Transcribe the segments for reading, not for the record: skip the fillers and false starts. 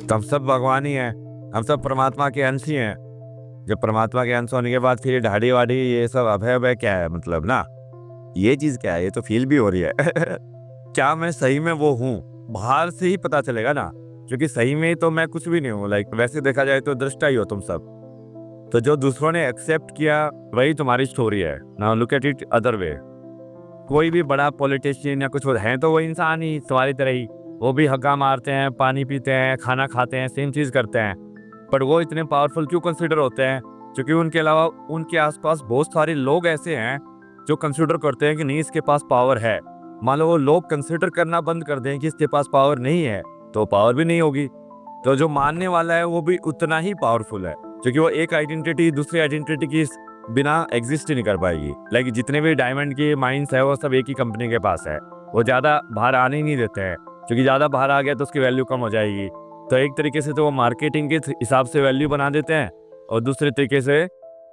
तो हम सब भगवान ही हैं, हम सब परमात्मा के अंश ही हैं। जब परमात्मा के अंश होने के बाद फिर दाढ़ी वाड़ी ये सब अभय अभय क्या है, मतलब ना ये चीज क्या है, ये तो फील भी हो रही है। क्या मैं सही में वो हूँ, बाहर से ही पता चलेगा ना, क्योंकि सही में तो मैं कुछ भी नहीं हूँ। लाइक वैसे देखा जाए तो दृष्टा ही हो तुम सब। तो जो दूसरों ने एक्सेप्ट किया वही तुम्हारी स्टोरी है। Now look at it other way. कोई भी बड़ा पॉलिटिशियन या कुछ है तो वो इंसान ही तुम्हारी तरह ही, वो भी हक्का मारते हैं, पानी पीते हैं, खाना खाते हैं, सेम चीज करते हैं। पर वो इतने पावरफुल क्यों कंसिडर होते हैं? क्योंकि उनके अलावा उनके आसपास बहुत सारे लोग ऐसे हैं जो कंसिडर करते हैं कि नहीं इसके पास पावर है। मान लो वो लोग कंसिडर करना बंद कर दें कि इसके पास पावर नहीं है, तो पावर भी नहीं होगी। तो जो मानने वाला है वो भी उतना ही पावरफुल है, क्योंकि वो एक आइडेंटिटी दूसरी आइडेंटिटी की बिना एग्जिस्ट ही नहीं कर पाएगी। लाइक जितने भी डायमंड की माइंस है वो सब एक ही कंपनी के पास है। वो ज्यादा बाहर आने ही नहीं देते हैं, क्योंकि ज्यादा बाहर आ गया तो उसकी वैल्यू कम हो जाएगी। तो एक तरीके से तो वो मार्केटिंग के हिसाब से वैल्यू बना देते हैं, और दूसरे तरीके से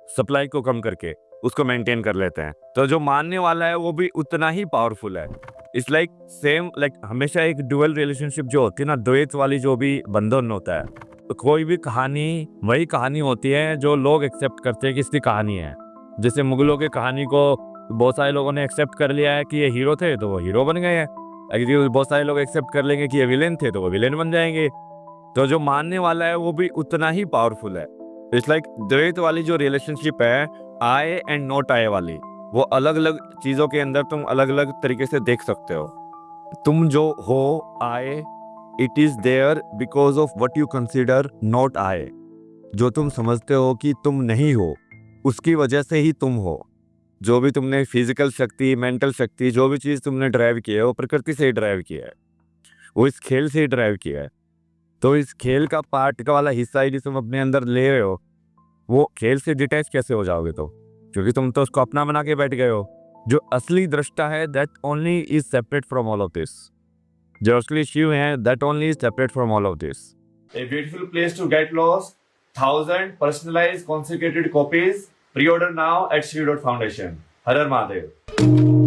सप्लाई को कम करके उसको मेंटेन कर लेते हैं। तो जो मानने वाला है वो भी उतना ही पावरफुल है। इट्स लाइक सेम, लाइक हमेशा एक डुअल रिलेशनशिप जो होती है ना, द्वैत वाली जो भी बंधन होता है, तो कोई भी कहानी वही कहानी होती है जो लोग एक्सेप्ट करते हैं कि इसकी कहानी है। जैसे मुगलों की कहानी को बहुत सारे लोगों ने एक्सेप्ट कर लिया है कि ये हीरो थे तो वो हीरो बन गए हैं। अगर बहुत सारे लोग एक्सेप्ट कर लेंगे कि ये विलेन थे तो वो विलेन बन जाएंगे। तो जो मानने वाला है वो भी उतना ही पावरफुल है। इट्स लाइक द्वैत वाली जो रिलेशनशिप है, आए एंड नॉट आए वाली, वो अलग अलग चीजों के अंदर तुम अलग अलग तरीके से देख सकते हो। तुम जो हो आए, it is there because of what you consider not आए। जो तुम समझते हो कि तुम नहीं हो, उसकी वजह से ही तुम हो। जो भी तुमने फिजिकल शक्ति, मेंटल शक्ति, जो भी चीज तुमने ड्राइव की है वो प्रकृति से ही ड्राइव किया है, वो इस खेल से ही ड्राइव किया है। तो इस खेल का पार्ट का वाला हिस्सा ही तुम अपने अंदर ले रहे हो, वो खेल से डिटैच कैसे हो जाओगे? तो क्योंकि तुम तो उसको अपना बना के बैठ गए हो। जो असली दृष्टा है that only is separate from all of this. जो असली शिव है that only is separate from all of this. A beautiful place to get lost. 1,000 personalized consecrated copies. Pre-order now at Shiv Foundation. Har Har Mahadev.